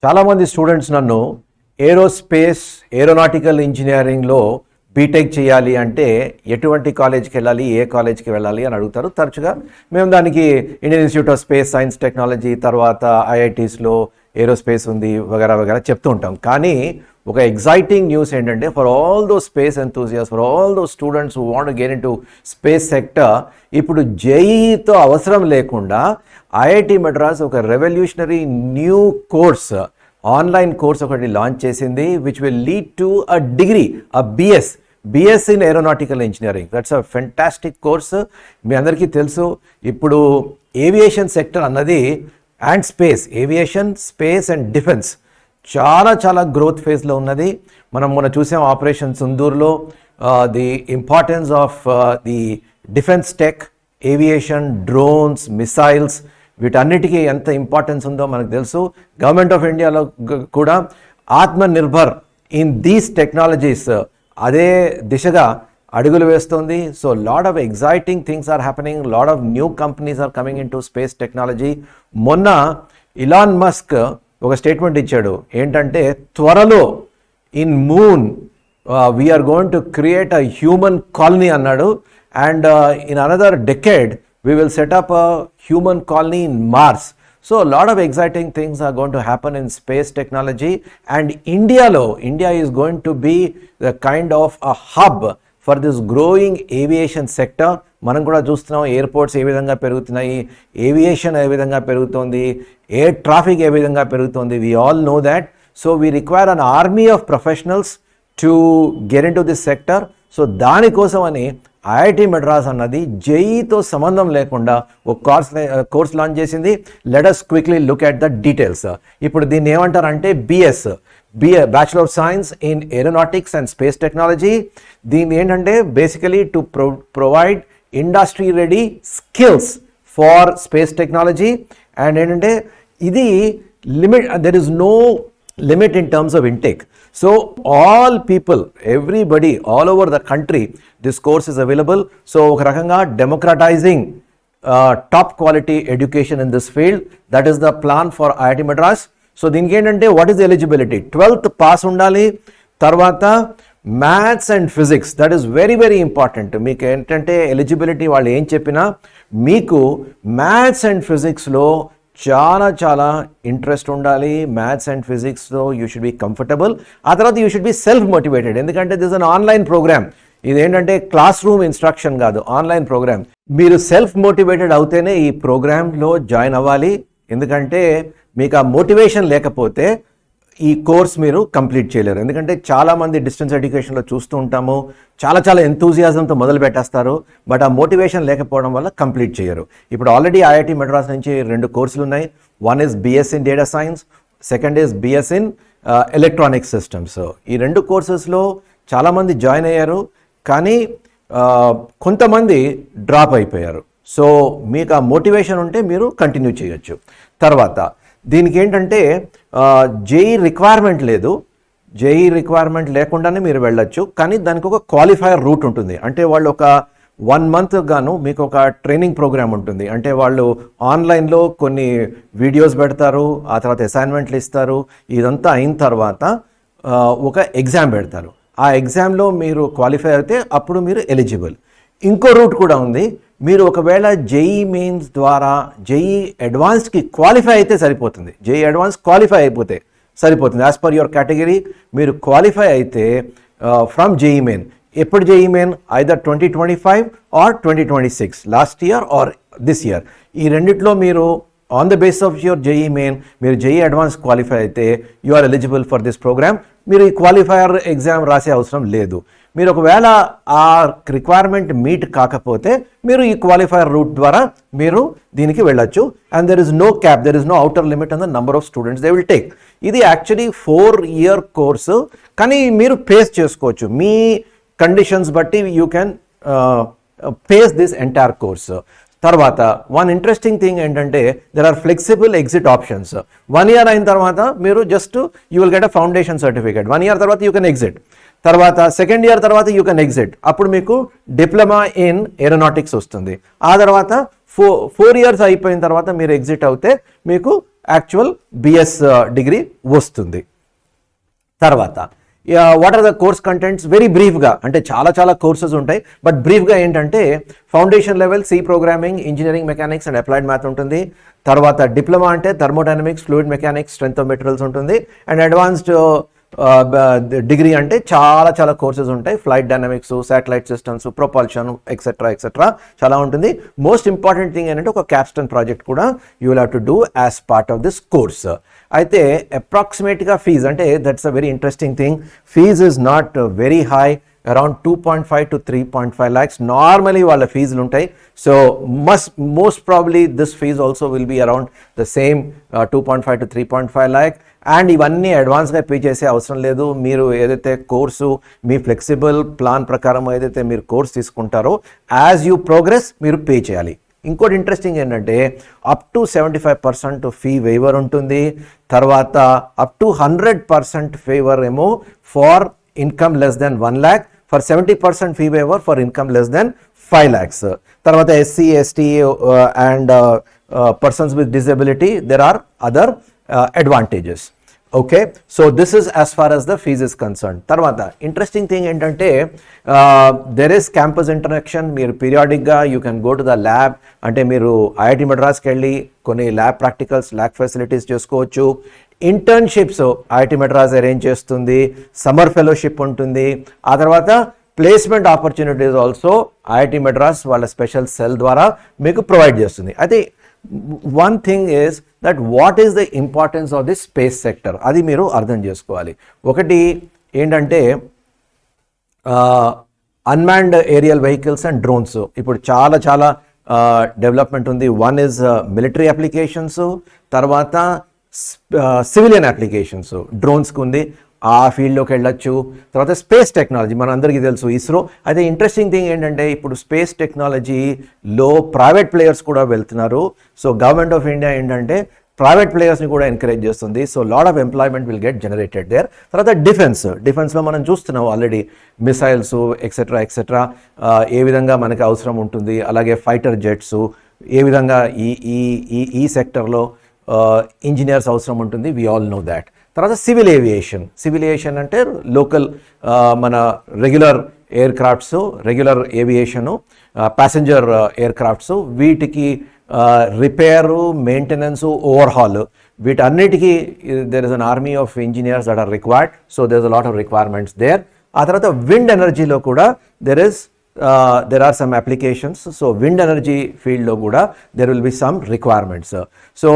చాలామంది స్టూడెంట్స్ నన్ను ఏరోనాటికల్ ఇంజనీరింగ్లో బీటెక్ చేయాలి అంటే ఎటువంటి కాలేజ్కి వెళ్ళాలి, ఏ కాలేజ్కి వెళ్ళాలి అని అడుగుతారు. తరచుగా మేము దానికి Indian institute of space science technology, తర్వాత ఐఐటీస్లో ఏరోస్పేస్ ఉంది వగేరా వగేరా చెప్తూ ఉంటాం. కానీ ఒక ఎగ్జైటింగ్ న్యూస్ ఏంటంటే for all those space enthusiasts, for all those students who want to get into space sector, ఇప్పుడు జేఈతో అవసరం లేకుండా ఐఐటి మద్రాస్ ఒక revolutionary new course, online course ఒకటి లాంచ్ చేసింది, which will lead to a degree, a BS in aeronautical engineering. That's a fantastic course. మీ అందరికీ తెలుసు ఇప్పుడు ఏవియేషన్ సెక్టర్ అన్నది and aviation, space and defence చాలా గ్రోత్ ఫేజ్లో ఉన్నది. మనం మొన్న చూసాం ఆపరేషన్ సింధూర్లో the importance of the defence tech, aviation, drones, missiles, వీటన్నిటికీ ఎంత ఇంపార్టెన్స్ ఉందో మనకు తెలుసు. గవర్నమెంట్ ఆఫ్ ఇండియాలో కూడా ఆత్మనిర్భర్ ఇన్ దీస్ టెక్నాలజీస్ అదే దిశగా అడుగులు వేస్తుంది. So lot of exciting things are happening, lot of new companies are coming into space technology. మొన్న ఇలాన్ మస్క్ ఒక స్టేట్మెంట్ ఇచ్చాడు, ఏంటంటే త్వరలో in moon we're going to create a human colony అన్నాడు. And in another decade we will set up a human colony in Mars. So a lot of exciting things are going to happen in space technology, and India is going to be the kind of a hub for this growing aviation sector. మనం కూడా చూస్తున్నాం airports ఏ విధంగా పెరుగుతున్నాయి, aviation ఏ విధంగా పెరుగుతోంది, air traffic ఏ విధంగా పెరుగుతోంది. We all know that. So we require an army of professionals to get into this sector. So దానికోసమని ఐఐటి మద్రాస్ అన్నది జేఈతో సంబంధం లేకుండా ఒక కోర్స్ లాంచ్ చేసింది. Let us quickly look at the details. ఇప్పుడు దీన్ని ఏమంటారంటే bachelor of science in aeronautics and space technology. దీన్ని ఏంటంటే basically to provide industry ready skills for space technology. And ఏంటంటే ఇది there is no limit in terms of intake. So all people, everybody all over the country, this course is available. So oka rakanga democratizing top quality education in this field, that is the plan for IIT Madras. So దీనికి ఏంటంటే what is the eligibility? 12th pass ఉండాలి. తర్వాత maths and physics, that is very important. మీకు ఏంటంటే eligibility వాళ్ళు ఏం చెప్పినా మీకు మ్యాథ్స్ అండ్ ఫిజిక్స్లో చాలా ఇంట్రెస్ట్ ఉండాలి. మ్యాథ్స్ అండ్ ఫిజిక్స్లో యూ షుడ్ బి కంఫర్టబుల్. ఆ తర్వాత you should be self motivated, ఎందుకంటే దిస్ అన్ ఆన్లైన్ ప్రోగ్రామ్. ఇదేంటంటే క్లాస్ రూమ్ ఇన్స్ట్రక్షన్ కాదు, ఆన్లైన్ ప్రోగ్రామ్. మీరు సెల్ఫ్ మోటివేటెడ్ అవుతేనే ఈ ప్రోగ్రాంలో జాయిన్ అవ్వాలి. ఎందుకంటే మీకు ఆ మోటివేషన్ లేకపోతే ఈ కోర్స్ మీరు కంప్లీట్ చేయలేరు. ఎందుకంటే చాలామంది డిస్టెన్స్ ఎడ్యుకేషన్లో చూస్తూ ఉంటాము, చాలా ఎంతూజియాజంతో మొదలు పెట్టేస్తారు, బట్ ఆ మోటివేషన్ లేకపోవడం వల్ల కంప్లీట్ చేయరు. ఇప్పుడు ఆల్రెడీ ఐఐటి మద్రాస్ నుంచి 2 కోర్సులు ఉన్నాయి. One is BS in data science, second is BS in electronic systems. ఈ 2 కోర్సెస్లో చాలామంది జాయిన్ అయ్యారు, కానీ కొంతమంది డ్రాప్ అయిపోయారు. సో మీకు ఆ మోటివేషన్ ఉంటే మీరు కంటిన్యూ చేయొచ్చు. తర్వాత దీనికి ఏంటంటే జేఈ రిక్వైర్మెంట్ లేదు. జేఈ రిక్వైర్మెంట్ లేకుండానే మీరు వెళ్ళొచ్చు, కానీ దానికి ఒక క్వాలిఫైయర్ రూట్ ఉంటుంది. అంటే వాళ్ళు ఒక 1 month గాను మీకు ఒక ట్రైనింగ్ ప్రోగ్రామ్ ఉంటుంది. అంటే వాళ్ళు ఆన్లైన్లో కొన్ని వీడియోస్ పెడతారు, ఆ తర్వాత అసైన్మెంట్లు ఇస్తారు. ఇదంతా అయిన తర్వాత ఒక ఎగ్జామ్ పెడతారు. ఆ ఎగ్జామ్లో మీరు క్వాలిఫై అయితే అప్పుడు మీరు ఎలిజిబుల్. ఇంకో రూట్ కూడా ఉంది. మీరు ఒకవేళ జేఈ మెయిన్స్ ద్వారా జేఈ అడ్వాన్స్కి క్వాలిఫై అయితే సరిపోతుంది. జేఈ అడ్వాన్స్ క్వాలిఫై అయిపోతే సరిపోతుంది. యాజ్ పర్ యువర్ కేటగిరీ మీరు క్వాలిఫై అయితే ఫ్రమ్ జేఈ మెయిన్. ఎప్పుడు JEE main? Either 2025 or 2026, last year or this year. ఈ రెండిట్లో మీరు on the base of your JEE main మీరు జేఈ అడ్వాన్స్ క్వాలిఫై అయితే you are eligible for this programme. మీరు ఈ క్వాలిఫైయర్ ఎగ్జామ్ రాసే అవసరం లేదు. మీరు ఒకవేళ ఆ రిక్వైర్మెంట్ మీట్ కాకపోతే మీరు ఈ క్వాలిఫైయర్ రూట్ ద్వారా మీరు దీనికి వెళ్ళొచ్చు. And there is no cap, there is no outer limit on the number of students they will take. ఇది యాక్చువల్లీ 4-year కోర్సు, కానీ మీరు పేస్ చేసుకోవచ్చు. మీ కండిషన్స్ బట్టి you can pace this entire course. తర్వాత వన్ ఇంట్రెస్టింగ్ థింగ్ ఏంటంటే there are flexible exit options. 1 year అయిన తర్వాత మీరు just you will get a foundation certificate. 1 year తర్వాత యూ కెన్ ఎగ్జిట్. తర్వాత 2nd year తర్వాత యూ కెన్ ఎగ్జిట్. అప్పుడు మీకు డిప్లొమా ఇన్ ఏరోనాటిక్స్ వస్తుంది. ఆ తర్వాత 4 years అయిపోయిన తర్వాత మీరు ఎగ్జిట్ అవుతే మీకు యాక్చువల్ బిఎస్ డిగ్రీ వస్తుంది. తర్వాత what are the course contents, very బ్రీఫ్గా, అంటే చాలా కోర్సెస్ ఉంటాయి, బట్ బ్రీఫ్గా ఏంటంటే foundation level C programming, engineering mechanics and applied math ఉంటుంది. తర్వాత డిప్లొమా అంటే thermodynamics, fluid mechanics, strength of materials ఉంటుంది. అండ్ అడ్వాన్స్డ్ డిగ్రీ అంటే చాలా కోర్సెస్ ఉంటాయి, flight dynamics, satellite systems, propulsion etcetera చాలా ఉంటుంది. మోస్ట్ ఇంపార్టెంట్ థింగ్ ఏంటంటే ఒక క్యాప్స్టోన్ ప్రాజెక్ట్ కూడా you will have to do as part of this course. అయితే అప్రాక్సిమేట్గా ఫీజ్ అంటే that's a very interesting thing. Fees is not very high, around 2.5 to 3.5 lakhs normally వాళ్ళ ఫీజులు ఉంటాయి. So most probably this fees also will be around the same 2.5 to 3.5 lakh. And ఇవన్నీ అడ్వాన్స్గా pay చేసే అవసరం లేదు. మీరు ఏదైతే కోర్సు మీ ఫ్లెక్సిబుల్ ప్లాన్ ప్రకారం ఏదైతే మీరు కోర్స్ తీసుకుంటారో యాజ్ యూ ప్రోగ్రెస్ మీరు పే చేయాలి. ఇంకోటి ఇంట్రెస్టింగ్ ఏంటంటే అప్ టు 75% ఫీ వేవర్ ఉంటుంది. తర్వాత అప్ టు 100% ఫేవర్ ఏమో for income less than 1 lakh, for 70% fee waiver for income less than 5 lakhs. తర్వాత SC, ST and persons with disability there are other advantages. Okay, so this is as far as the fees is concerned. తర్వాత interesting thing ఏంటంటే there is campus interaction. మీరు పీరియాడిక్గా you can go to the lab, అంటే మీరు IIT మద్రాస్కి వెళ్ళి కొన్ని lab practicals, lab facilities చేసుకోవచ్చు. ఇంటర్న్షిప్స్ ఐఐటి మద్రాస్ అరేంజ్ చేస్తుంది, సమ్మర్ ఫెలోషిప్ ఉంటుంది. ఆ తర్వాత placement opportunities also IIT Madras వాళ్ళ స్పెషల్ సెల్ ద్వారా మీకు ప్రొవైడ్ చేస్తుంది. అయితే one thing is that what is the importance of the space sector, అది మీరు అర్థం చేసుకోవాలి. ఒకటి ఏంటంటే unmanned aerial vehicles and drones ఇప్పుడు చాలా డెవలప్మెంట్ ఉంది. వన్ ఈజ్ మిలిటరీ అప్లికేషన్స్, తర్వాత సివిలియన్ అప్లికేషన్స్ డ్రోన్స్కి ఉంది, ఆ ఫీల్డ్లోకి వెళ్ళొచ్చు. తర్వాత స్పేస్ టెక్నాలజీ మన అందరికీ తెలుసు ఇస్రో. అయితే ఇంట్రెస్టింగ్ థింగ్ ఏంటంటే ఇప్పుడు స్పేస్ టెక్నాలజీలో ప్రైవేట్ ప్లేయర్స్ కూడా వెళ్తున్నారు. సో గవర్నమెంట్ ఆఫ్ ఇండియా ఏంటంటే ప్రైవేట్ ప్లేయర్స్ని కూడా ఎంకరేజ్ చేస్తుంది. So lot of employment will get generated there. తర్వాత డిఫెన్స్లో మనం చూస్తున్నాం ఆల్రెడీ మిసైల్స్ ఎక్సెట్రా ఏ విధంగా మనకి అవసరం ఉంటుంది. అలాగే ఫైటర్ జెట్స్ ఏ విధంగా ఈ సెక్టర్లో ఇంజనీర్స్ అవసరం ఉంటుంది, వీ ఆల్ నో దాట్. తర్వాత సివిల్ ఏవియేషన్ అంటే లోకల్ మన regular aircrafts, regular aviation, passenger aircrafts, వీటికి రిపేరు, మెయింటెనెన్స్, ఓవర్హాల్, వీటన్నిటికీ there is an army of engineers that are required. So there is a lot of requirements there. ఆ తర్వాత wind ఎనర్జీలో కూడా there are some applications. So wind energy field lo kuda there will be some requirements. So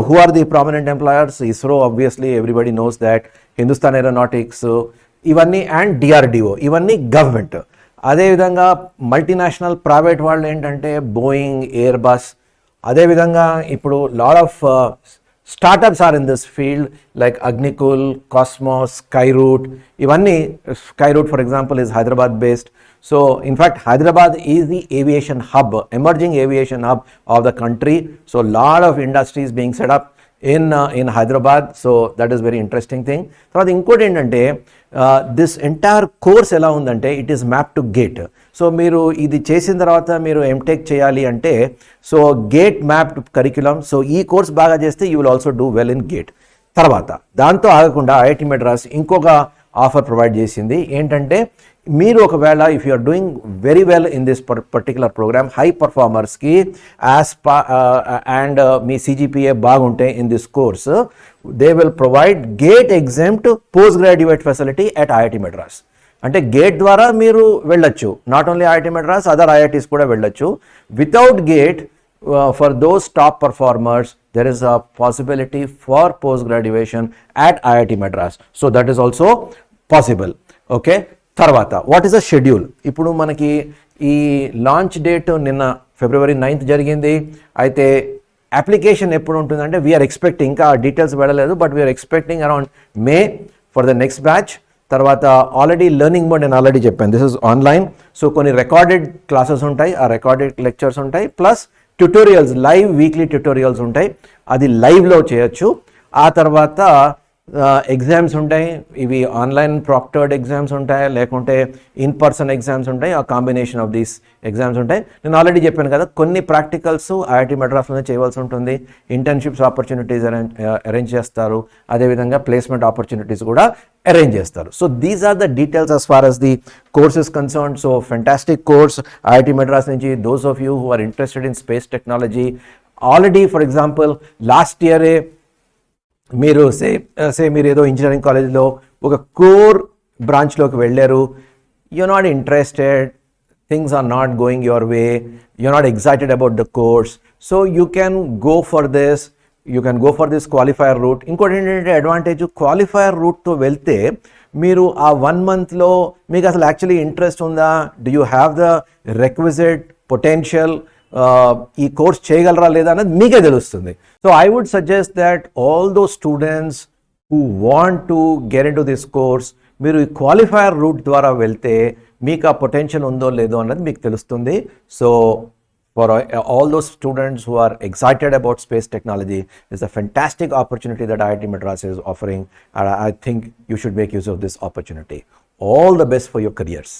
who are the prominent employers? ISRO, obviously everybody knows that. Hindustan Aeronautics ivanni and DRDO ivanni government. అదే విధంగా multinational private వాళ్ళు ఏంటంటే Boeing, air bus, అదే విధంగా ఇప్పుడు lot of startups are in this field like Agnikul, Cosmos, Skyroot. Ivanni, Skyroot for example is Hyderabad based. So in fact Hyderabad is the aviation hub, emerging aviation hub of the country. So lot of industries being set up in Hyderabad. So that is very interesting thing. తర్వాత ఇంకోటి ఏంటంటే this entire course ఎలా ఉందంటే it is map to gate. So మీరు ఇది చేసిన తర్వాత మీరు ఎంటెక్ చేయాలి అంటే so gate mapped curriculum. So ఈ కోర్స్ బాగా చేస్తే you will also do well in gate. తర్వాత దాంతో ఆగకుండా ఐఐటి మద్రాస్ ఇంకొక ఆఫర్ ప్రొవైడ్ చేసింది ఏంటంటే మీరు ఒకవేళ if you are doing very well in this particular programme, high పర్ఫార్మర్స్కి అండ్ మీ సిజిపిఏ బాగుంటే in this course they will provide GATE exam post graduate facility at IIT Madras. అంటే గేట్ ద్వారా మీరు వెళ్ళొచ్చు, not only IIT Madras, other IITs కూడా వెళ్ళొచ్చు. Without GATE for those top performers there is a possibility for post graduation at IIT Madras. So that is also possible. Okay, తర్వాత what is the schedule? ఇప్పుడు మనకి ఈ launch date నిన్న February 9th జరిగింది. అయితే application ఎప్పుడు ఉంటుందంటే we're expecting, ఇంకా డీటెయిల్స్ వెళ్ళలేదు, but we're expecting around May for the next batch. తర్వాత ఆల్రెడీ లెర్నింగ్ మోడ్ నేను ఆల్రెడీ చెప్పాను, దిస్ ఇస్ ఆన్లైన్. సో కొన్ని రికార్డెడ్ క్లాసెస్ ఉంటాయి, ఆ రికార్డెడ్ లెక్చర్స్ ఉంటాయి, plus tutorials, live weekly tutorials ఉంటాయి, అది లైవ్లో చేయొచ్చు. ఆ తర్వాత ఎగ్జామ్స్ ఉంటాయి, ఇవి ఆన్లైన్ ప్రాక్టర్డ్ ఎగ్జామ్స్ ఉంటాయి, లేకుంటే ఇన్ పర్సన్ ఎగ్జామ్స్ ఉంటాయి, ఆ కాంబినేషన్ ఆఫ్ దీస్ ఎగ్జామ్స్ ఉంటాయి. నేను ఆల్రెడీ చెప్పాను కదా, కొన్ని ప్రాక్టికల్స్ ఐఐటి మెడ్రాస్లోనే చేయవలసి ఉంటుంది. ఇంటర్న్షిప్స్ ఆపర్చునిటీస్ అరేంజ్ చేస్తారు, అదేవిధంగా ప్లేస్మెంట్ ఆపర్చునిటీస్ కూడా అరేంజ్ చేస్తారు. So these are the details as far as the course is concerned. So fantastic course, IIT Madras నుంచి those of you who are interested in space technology, already for example last year మీరు మీరు ఏదో engineering కాలేజ్లో ఒక core బ్రాంచ్లోకి వెళ్ళారు, you're not interested, things are not going your way, you're not excited about the course, so you can go for this, qualifier route. ఇంకోటి ఏంటంటే advantage, qualifier రూట్తో వెళ్తే మీరు ఆ 1 monthలో మీకు అసలు యాక్చువల్లీ ఇంట్రెస్ట్ ఉందా, do you have the requisite potential, ఈ కోర్స్ చేయగలరా లేదా అన్నది మీకే తెలుస్తుంది. So I would suggest that all those students who want to get into this course, మీరు ఈ క్వాలిఫైయర్ రూట్ ద్వారా వెళ్తే మీకు ఆ పొటెన్షియల్ ఉందో లేదో అన్నది మీకు తెలుస్తుంది. So for all those students who are excited about space technology, is a fantastic opportunity that IIT Madras is offering, and I think you should make use of this opportunity. All the best for your careers.